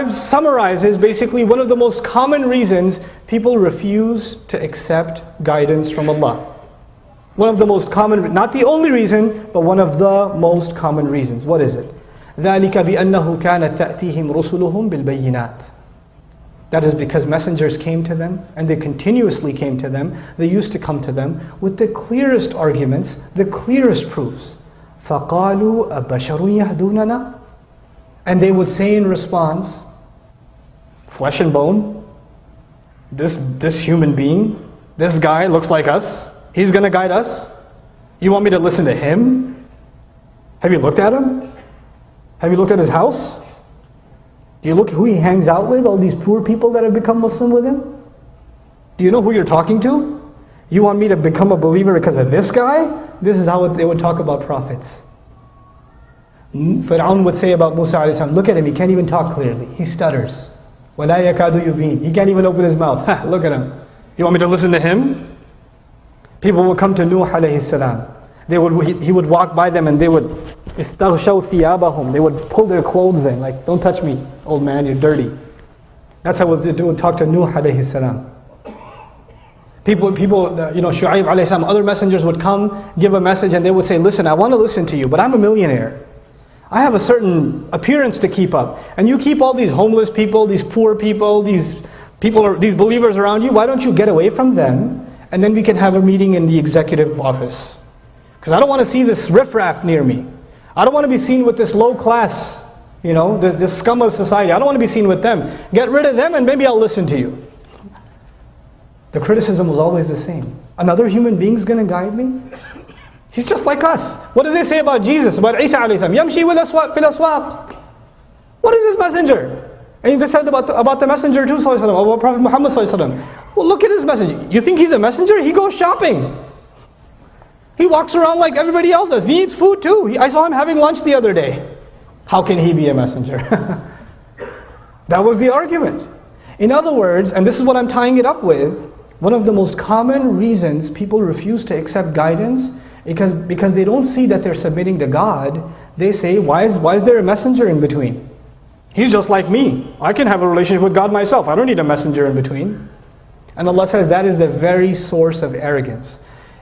summarizes basically one of the most common reasons people refuse to accept guidance from Allah. One of the most common, not the only reason, but one of the most common reasons. What is it? ذَلِكَ بِأَنَّهُ كَانَتْ تَأْتِيهِمْ رُسُلُهُمْ بِالْبَيِّنَاتِ. That is because messengers came to them, and they continuously came to them. They used to come to them with the clearest arguments, the clearest proofs. فَقَالُوا أَبَشَرٌ يَهْدُونَنَا. And they would say in response, flesh and bone, this human being, this guy looks like us, he's going to guide us? You want me to listen to him? Have you looked at him? Have you looked at his house? Do you look who he hangs out with, all these poor people that have become Muslim with him? Do you know who you're talking to? You want me to become a believer because of this guy? This is how they would talk about prophets. Fir'aun would say about Musa alayhi salam, look at him, he can't even talk clearly. He stutters. وَلَا يَكَادُ يُبِينُ. He can't even open his mouth. Look at him. You want me to listen to him? People would come to Nuh alayhi salam. He would walk by them and they would إِسْتَغْشَوْا ثِيَابَهُم. They would pull their clothes in, like, don't touch me, old man, you're dirty. That's how they would talk to Nuh alayhi salam. People, Shu'aib alayhi salam, other messengers would come, give a message, and they would say, listen, I want to listen to you, but I'm a millionaire. I have a certain appearance to keep up. And you keep all these homeless people, these poor people, these believers around you, why don't you get away from them, and then we can have a meeting in the executive office. Because I don't want to see this riffraff near me. I don't want to be seen with this low class, this scum of society. I don't want to be seen with them. Get rid of them and maybe I'll listen to you. The criticism was always the same. Another human being's going to guide me? He's just like us. What do they say about Jesus, about Isa alayhi salam? Yamshi fil aswaq. What is this messenger? And they said about the messenger too, about Prophet Muhammad sallallahu alaihi wasallam. Well, look at his message. You think he's a messenger? He goes shopping. He walks around like everybody else does. He eats food too. I saw him having lunch the other day. How can he be a messenger? That was the argument. In other words, and this is what I'm tying it up with, one of the most common reasons people refuse to accept guidance because they don't see that they're submitting to God. They say, why is there a messenger in between? He's just like me. I can have a relationship with God myself. I don't need a messenger in between. And Allah says that is the very source of arrogance.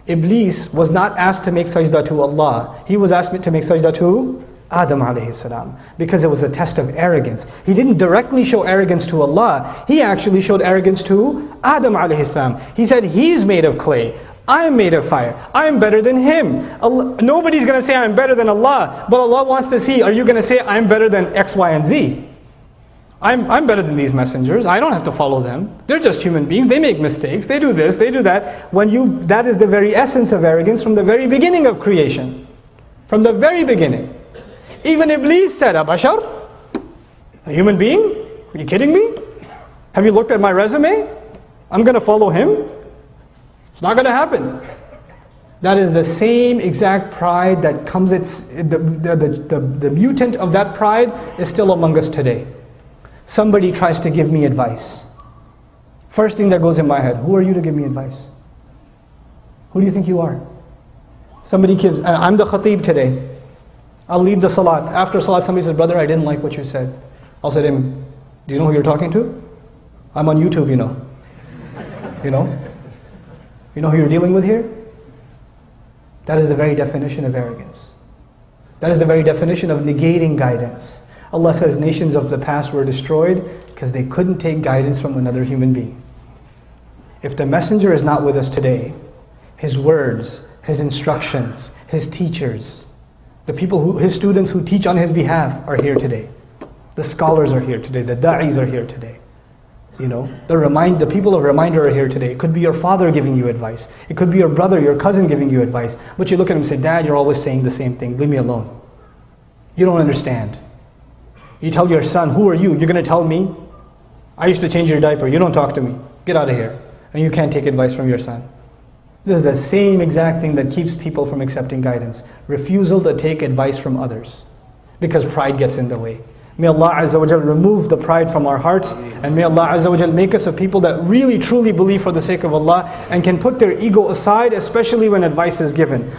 Iblis was not asked to make sajda to Allah. He was asked to make sajda to Adam alayhi salam, because it was a test of arrogance. He didn't directly show arrogance to Allah. He actually showed arrogance to Adam alayhi salam. He said, he's made of clay. I'm made of fire. I'm better than him. Nobody's going to say I'm better than Allah. But Allah wants to see, are you going to say I'm better than X, Y, and Z? I'm better than these messengers. I don't have to follow them. They're just human beings. They make mistakes. They do this, they do that. That is the very essence of arrogance from the very beginning of creation. From the very beginning. Even Iblis said, Abashar? A human being? Are you kidding me? Have you looked at my resume? I'm going to follow him? It's not going to happen. That is the same exact pride that comes, the mutant of that pride is still among us today. Somebody tries to give me advice. First thing that goes in my head, who are you to give me advice? Who do you think you are? Somebody gives, I'm the khatib today. I'll lead the salat. After salat, somebody says, brother, I didn't like what you said. I'll say to him, do you know who you're talking to? I'm on YouTube, you know. You know? You know who you're dealing with here? That is the very definition of arrogance. That is the very definition of negating guidance. Allah says nations of the past were destroyed because they couldn't take guidance from another human being. If the messenger is not with us today, his words, his instructions, his teachers, his students who teach on his behalf are here today. The scholars are here today. The da'is are here today. The people of reminder are here today. It could be your father giving you advice. It could be your brother, your cousin giving you advice. But you look at him and say, Dad, you're always saying the same thing. Leave me alone. You don't understand. You tell your son, who are you? You're going to tell me? I used to change your diaper. You don't talk to me. Get out of here. And you can't take advice from your son. This is the same exact thing that keeps people from accepting guidance. Refusal to take advice from others. Because pride gets in the way. May Allah Azza wa Jal remove the pride from our hearts, and may Allah Azza wa Jal make us a people that really truly believe for the sake of Allah and can put their ego aside, especially when advice is given.